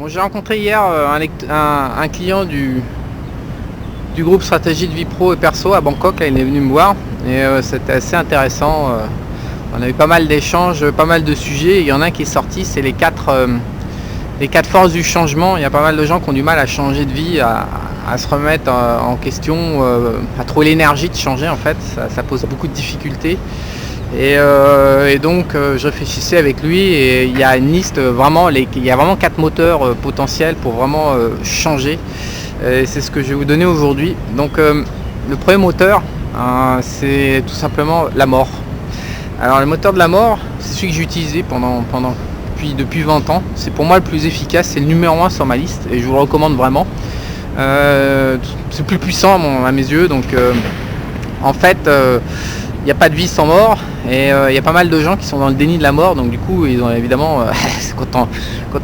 Bon, j'ai rencontré hier un client du groupe Stratégie de vie pro et perso à Bangkok. Là, il est venu me voir et c'était assez intéressant. On a eu pas mal d'échanges, pas mal de sujets. Il y en a un qui est sorti, c'est les quatre forces du changement. Il y a pas mal de gens qui ont du mal à changer de vie, à se remettre en question, à trouver l'énergie de changer en fait. Ça pose beaucoup de difficultés. Et donc je réfléchissais avec lui et il y a une liste vraiment, il y a vraiment 4 moteurs potentiels pour vraiment changer. Et c'est ce que je vais vous donner aujourd'hui. Donc le premier moteur, c'est tout simplement la mort. Alors le moteur de la mort, c'est celui que j'ai utilisé depuis 20 ans. C'est pour moi le plus efficace, c'est le numéro 1 sur ma liste et je vous le recommande vraiment. C'est le plus puissant à mes yeux. Donc en fait, il n'y a pas de vie sans mort et il y a pas mal de gens qui sont dans le déni de la mort, donc du coup ils ont évidemment quand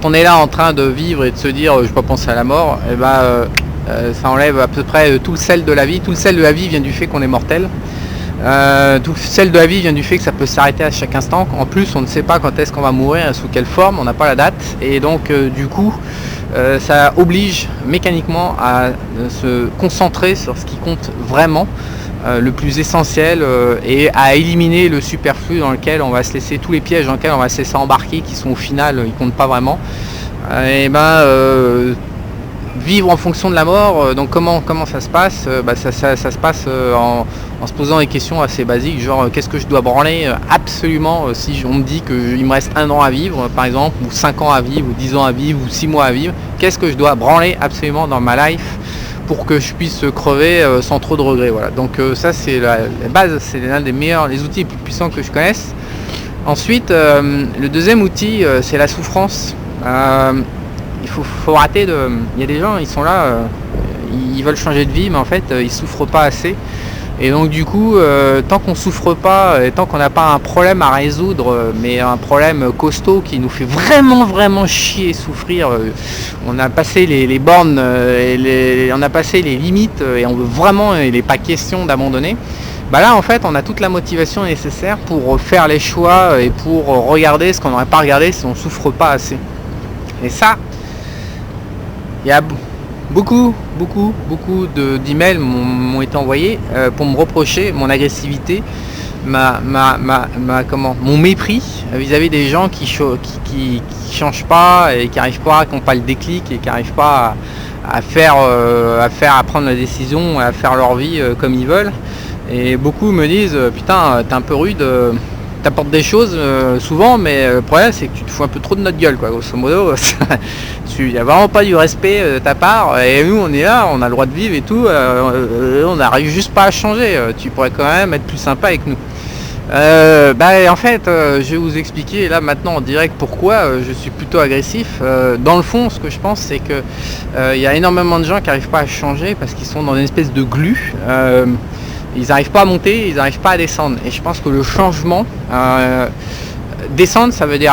on est là en train de vivre et de se dire je ne vais pas penser à la mort, et ça enlève à peu près tout le sel de la vie. Tout le sel de la vie vient du fait qu'on est mortel. Tout le sel de la vie vient du fait que ça peut s'arrêter à chaque instant. En plus on ne sait pas quand est-ce qu'on va mourir, sous quelle forme, on n'a pas la date, et donc du coup ça oblige mécaniquement à se concentrer sur ce qui compte vraiment, le plus essentiel, et à éliminer le superflu dans lequel on va se laisser, tous les pièges dans lesquels on va se laisser embarquer, qui sont au final, ils comptent pas vraiment. Vivre en fonction de la mort, donc comment ça se passe, ça se passe en se posant des questions assez basiques, genre qu'est-ce que je dois branler absolument si on me dit qu'il me reste 1 an à vivre par exemple, ou 5 ans à vivre, ou 10 ans à vivre, ou 6 mois à vivre, qu'est-ce que je dois branler absolument dans ma life pour que je puisse crever sans trop de regrets. Voilà. Donc ça c'est la base, c'est l'un des meilleurs, les outils les plus puissants que je connaisse. Ensuite, le deuxième outil, c'est la souffrance. Il faut rater de... Il y a des gens, ils sont là, ils veulent changer de vie, mais en fait ils souffrent pas assez. Et donc du coup, tant qu'on souffre pas, et tant qu'on n'a pas un problème à résoudre, mais un problème costaud qui nous fait vraiment chier et souffrir, on a passé les bornes, on a passé les limites, et on veut vraiment, il n'est pas question d'abandonner. Là en fait on a toute la motivation nécessaire pour faire les choix et pour regarder ce qu'on n'aurait pas regardé si on souffre pas assez. Et ça, il y a beaucoup d'emails m'ont été envoyés pour me reprocher mon agressivité, mon mépris vis-à-vis des gens qui changent pas et qui n'arrivent pas, qui n'ont pas le déclic et qui n'arrivent pas à prendre la décision, à faire leur vie comme ils veulent. Et beaucoup me disent putain, t'es un peu rude, t'apportes des choses souvent, mais le problème c'est que tu te fous un peu trop de notre gueule, quoi, grosso modo. Il n'y a vraiment pas du respect de ta part, et nous on est là, on a le droit de vivre et tout, on n'arrive juste pas à changer, tu pourrais quand même être plus sympa avec nous. En fait je vais vous expliquer là maintenant en direct pourquoi je suis plutôt agressif. Dans le fond, ce que je pense, c'est que il y a énormément de gens qui n'arrivent pas à changer parce qu'ils sont dans une espèce de glu. Ils n'arrivent pas à monter, ils n'arrivent pas à descendre. Et je pense que le changement, descendre, ça veut dire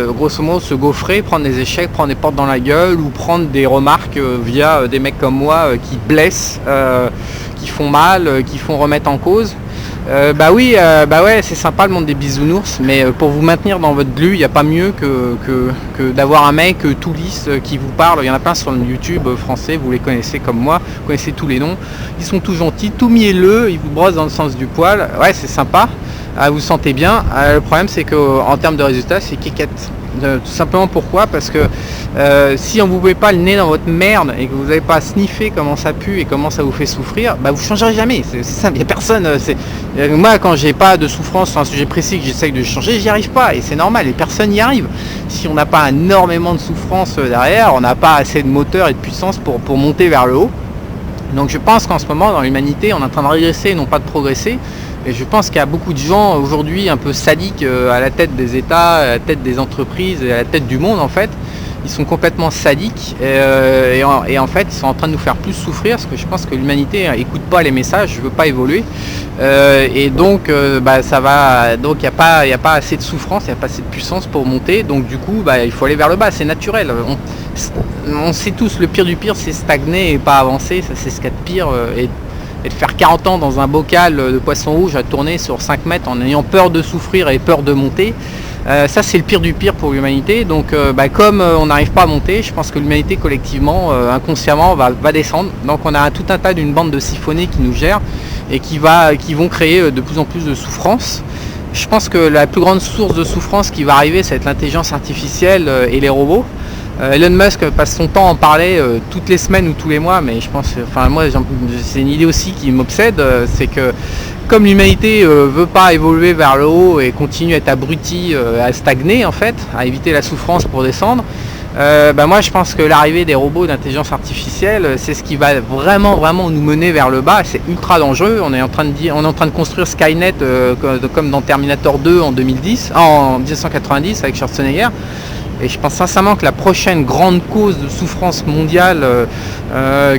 grosso modo se gaufrer, prendre des échecs, prendre des portes dans la gueule, ou prendre des remarques via des mecs comme moi qui blessent, qui font mal, qui font remettre en cause. Ouais, c'est sympa le monde des bisounours, mais pour vous maintenir dans votre glu, il n'y a pas mieux que d'avoir un mec tout lisse qui vous parle. Il y en a plein sur le YouTube français, vous les connaissez comme moi, vous connaissez tous les noms. Ils sont tout gentils, tout mielleux, ils vous brossent dans le sens du poil. Ouais, c'est sympa, vous vous sentez bien. Le problème, c'est qu'en termes de résultats, c'est kékette. Tout simplement pourquoi, parce que si on vous met pas le nez dans votre merde et que vous n'avez pas sniffé comment ça pue et comment ça vous fait souffrir, vous changerez jamais. C'est ça, il n'y a personne. Moi, quand j'ai pas de souffrance sur un sujet précis que j'essaye de changer, j'y arrive pas, et c'est normal, et personne n'y arrive. Si on n'a pas énormément de souffrance derrière, on n'a pas assez de moteur et de puissance pour monter vers le haut. Donc je pense qu'en ce moment dans l'humanité on est en train de régresser et non pas de progresser, et je pense qu'il y a beaucoup de gens aujourd'hui un peu sadiques à la tête des États, à la tête des entreprises et à la tête du monde en fait. Ils sont complètement sadiques et en fait ils sont en train de nous faire plus souffrir, parce que je pense que l'humanité écoute pas les messages, je veux pas évoluer, et donc ça va, donc il n'y a pas assez de souffrance, il n'y a pas assez de puissance pour monter, donc du coup il faut aller vers le bas, c'est naturel. On sait tous, le pire du pire c'est stagner et pas avancer, ça c'est ce qu'il y a de pire, et de faire 40 ans dans un bocal de poisson rouge à tourner sur 5 mètres en ayant peur de souffrir et peur de monter. Ça c'est le pire du pire pour l'humanité. Donc comme on n'arrive pas à monter, je pense que l'humanité collectivement, inconsciemment va descendre. Donc on a tout un tas d'une bande de siphonnés qui nous gèrent et qui vont créer de plus en plus de souffrance. Je pense que la plus grande source de souffrance qui va arriver, ça va être l'intelligence artificielle et les robots. Elon Musk passe son temps à en parler toutes les semaines ou tous les mois, mais je pense, moi c'est une idée aussi qui m'obsède, c'est que comme l'humanité veut pas évoluer vers le haut et continue à être abrutie, à stagner en fait, à éviter la souffrance pour descendre, moi je pense que l'arrivée des robots d'intelligence artificielle, c'est ce qui va vraiment nous mener vers le bas. C'est ultra dangereux. On est en train de construire Skynet comme dans Terminator 2 en 1990 avec Schwarzenegger. Et je pense sincèrement que la prochaine grande cause de souffrance mondiale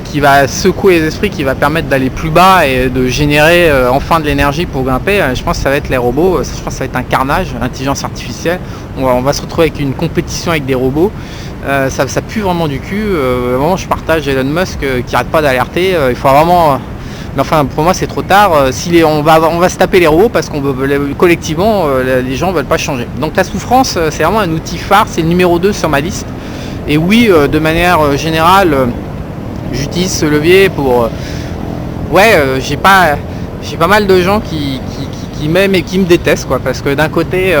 qui va secouer les esprits, qui va permettre d'aller plus bas et de générer enfin de l'énergie pour grimper, je pense que ça va être les robots. Je pense que ça va être un carnage, l'intelligence artificielle. On va se retrouver avec une compétition avec des robots. Ça pue vraiment du cul. Vraiment, je partage Elon Musk qui arrête pas d'alerter. Il faut vraiment... Mais enfin, pour moi, c'est trop tard. On va se taper les robots parce qu'on veut collectivement, les gens veulent pas changer. Donc la souffrance, c'est vraiment un outil phare. C'est le numéro 2 sur ma liste. Et oui, de manière générale, j'utilise ce levier pour... j'ai pas mal de gens qui m'aiment et qui me détestent, quoi, parce que d'un côté,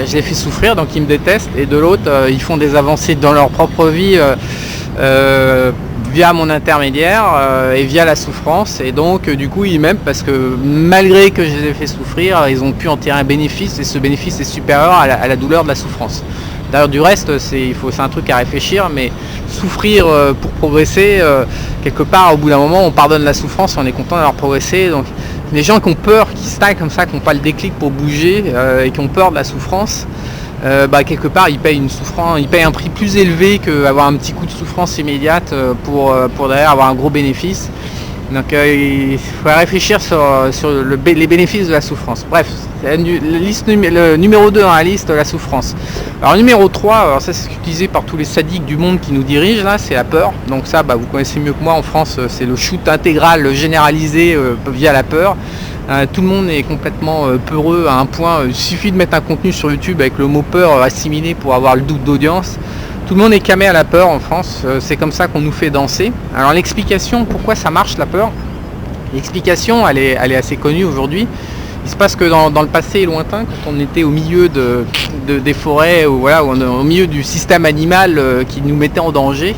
je les fais souffrir, donc ils me détestent, et de l'autre, ils font des avancées dans leur propre vie. Via mon intermédiaire et via la souffrance, et donc du coup ils m'aiment parce que malgré que je les ai fait souffrir, ils ont pu en tirer un bénéfice, et ce bénéfice est supérieur à la douleur de la souffrance. D'ailleurs du reste c'est un truc à réfléchir, mais souffrir pour progresser, quelque part au bout d'un moment on pardonne la souffrance, on est content d'avoir progressé. Donc les gens qui ont peur, qui stagnent comme ça, qui n'ont pas le déclic pour bouger et qui ont peur de la souffrance, quelque part ils payent un prix plus élevé qu'avoir un petit coup de souffrance immédiate pour derrière avoir un gros bénéfice. Donc il faut réfléchir sur les bénéfices de la souffrance. Bref, c'est le numéro 2 dans la liste, la souffrance. Alors numéro 3, ça c'est utilisé par tous les sadiques du monde qui nous dirigent, là, c'est la peur. Donc ça, vous connaissez mieux que moi, en France c'est le shoot intégral généralisé via la peur. Tout le monde est complètement peureux à un point, il suffit de mettre un contenu sur YouTube avec le mot peur assimilé pour avoir le double d'audience. Tout le monde est camé à la peur en France, c'est comme ça qu'on nous fait danser. Alors l'explication, pourquoi ça marche la peur, l'explication elle est assez connue aujourd'hui. Il se passe que dans le passé lointain, quand on était au milieu des forêts, ou au milieu du système animal qui nous mettait en danger,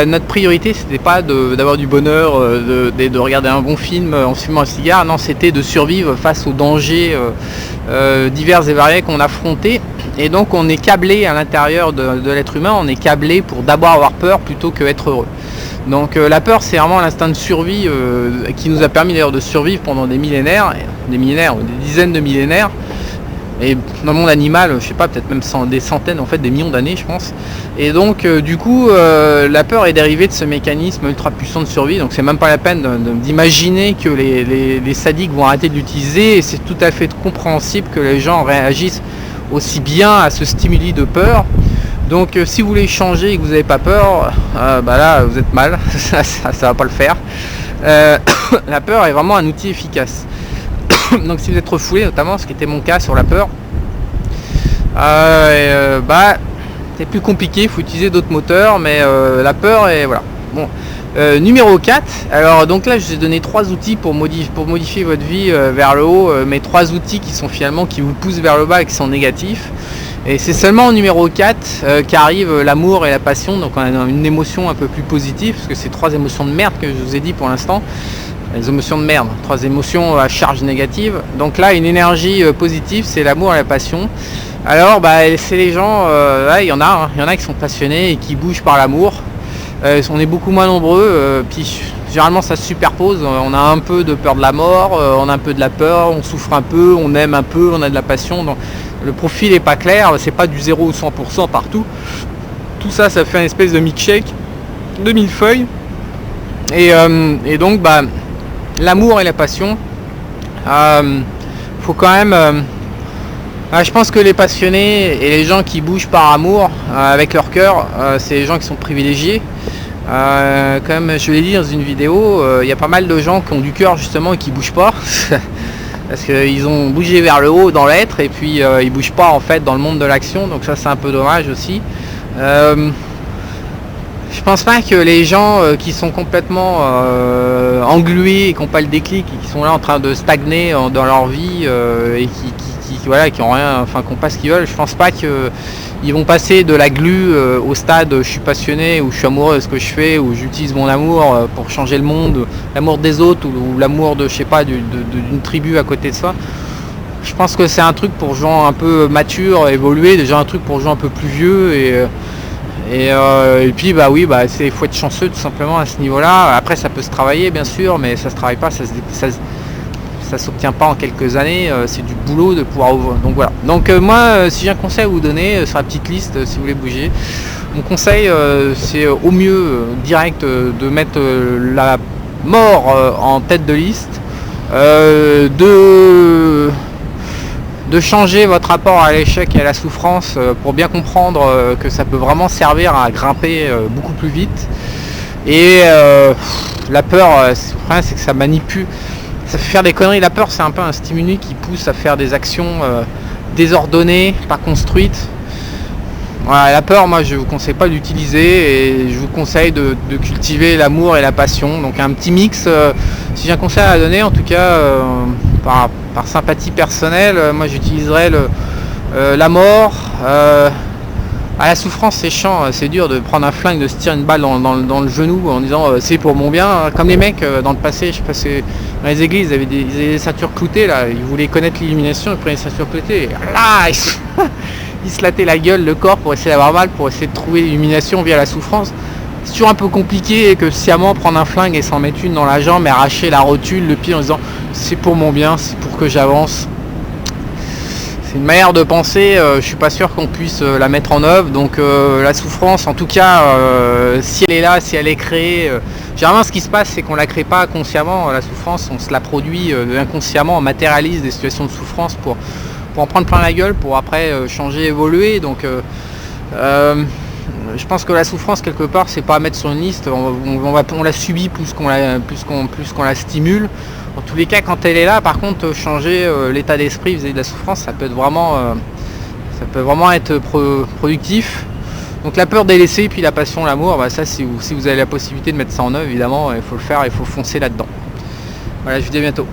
notre priorité c'était pas d'avoir du bonheur, de regarder un bon film en fumant un cigare, non, c'était de survivre face aux dangers divers et variés qu'on affrontait. Et donc on est câblé à l'intérieur de l'être humain, on est câblé pour d'abord avoir peur plutôt que être heureux. Donc la peur c'est vraiment l'instinct de survie qui nous a permis d'ailleurs de survivre pendant des millénaires, des dizaines de millénaires. Et dans le monde animal, je sais pas, peut-être même des centaines, en fait des millions d'années je pense. Et donc du coup la peur est dérivée de ce mécanisme ultra puissant de survie. Donc c'est même pas la peine d'imaginer que les sadiques vont arrêter de l'utiliser, et c'est tout à fait compréhensible que les gens réagissent aussi bien à ce stimuli de peur. Donc si vous voulez changer et que vous n'avez pas peur, là vous êtes mal, ça va pas le faire. La peur est vraiment un outil efficace. Donc si vous êtes refoulé, notamment ce qui était mon cas sur la peur, c'est plus compliqué, il faut utiliser d'autres moteurs, mais la peur est voilà. Bon. Numéro 4, alors donc là je vous ai donné 3 outils pour modifier votre vie vers le haut, mais 3 outils qui sont finalement qui vous poussent vers le bas et qui sont négatifs. Et c'est seulement au numéro 4 qu'arrive l'amour et la passion, donc on a une émotion un peu plus positive, parce que c'est 3 émotions de merde que je vous ai dit pour l'instant. Les émotions de merde, 3 émotions à charge négative. Donc là une énergie positive, c'est l'amour et la passion. Alors c'est les gens, il y en a qui sont passionnés et qui bougent par l'amour. On est beaucoup moins nombreux, puis généralement ça se superpose, on a un peu de peur de la mort, on a un peu de la peur, on souffre un peu, on aime un peu, on a de la passion, donc le profil est pas clair, c'est pas du 0 ou 100% partout. Tout ça, ça fait une espèce de milkshake, de millefeuille, et donc l'amour et la passion, faut quand même... je pense que les passionnés et les gens qui bougent par amour avec leur cœur, c'est les gens qui sont privilégiés. Comme je l'ai dit dans une vidéo, il y a pas mal de gens qui ont du cœur justement et qui bougent pas. parce qu'ils ont bougé vers le haut dans l'être et puis ils bougent pas en fait dans le monde de l'action, donc ça c'est un peu dommage aussi. Je pense pas que les gens qui sont complètement englués et qui n'ont pas le déclic et qui sont là en train de stagner dans leur vie et voilà, qui ont rien, enfin qui n'ont pas ce qu'ils veulent, je pense pas qu'ils vont passer de la glu au stade je suis passionné ou je suis amoureux de ce que je fais ou j'utilise mon amour pour changer le monde, l'amour des autres ou l'amour de je sais pas d'une tribu à côté de soi. Je pense que c'est un truc pour gens un peu matures, évolués, déjà un truc pour gens un peu plus vieux et puis bah oui, bah il faut être chanceux tout simplement à ce niveau-là. Après ça peut se travailler bien sûr, mais ça se travaille pas, ça s'obtient pas en quelques années, c'est du boulot de pouvoir ouvrir. Donc voilà. Donc moi si j'ai un conseil à vous donner sur la petite liste, si vous voulez bouger, mon conseil c'est au mieux direct de mettre la mort en tête de liste, de changer votre rapport à l'échec et à la souffrance pour bien comprendre que ça peut vraiment servir à grimper beaucoup plus vite. Et la peur, le problème c'est que ça manipule, ça fait faire des conneries. La peur c'est un peu un stimuli qui pousse à faire des actions désordonnées, pas construites. Voilà, la peur, moi je vous conseille pas d'utiliser et je vous conseille de cultiver l'amour et la passion. Donc un petit mix, si j'ai un conseil à donner en tout cas par sympathie personnelle, moi j'utiliserais la mort. À la souffrance c'est chiant, c'est dur de prendre un flingue, de se tirer une balle dans le genou en disant c'est pour mon bien, comme les mecs dans le passé, je sais pas, dans les églises ils avaient des ceintures cloutées là, ils voulaient connaître l'illumination, ils prenaient des ceintures cloutées et là ils se lattaient la gueule, le corps pour essayer d'avoir mal, pour essayer de trouver l'illumination via la souffrance. C'est toujours un peu compliqué que sciemment prendre un flingue et s'en mettre une dans la jambe et arracher la rotule, le pied en disant c'est pour mon bien, c'est pour que j'avance. C'est une manière de penser, je suis pas sûr qu'on puisse la mettre en œuvre. Donc la souffrance, en tout cas, si elle est là, si elle est créée, généralement ce qui se passe c'est qu'on la crée pas consciemment, la souffrance, on se la produit inconsciemment, on matérialise des situations de souffrance pour en prendre plein la gueule, pour après changer, évoluer. Donc je pense que la souffrance quelque part c'est pas à mettre sur une liste, on la subit plus qu'on la stimule. En tous les cas quand elle est là, par contre changer l'état d'esprit vis-à-vis de la souffrance, ça peut vraiment être productif. Donc la peur délaissée, puis la passion, l'amour, bah ça si vous avez la possibilité de mettre ça en œuvre, évidemment il faut le faire, il faut foncer là-dedans. Voilà, je vous dis à bientôt.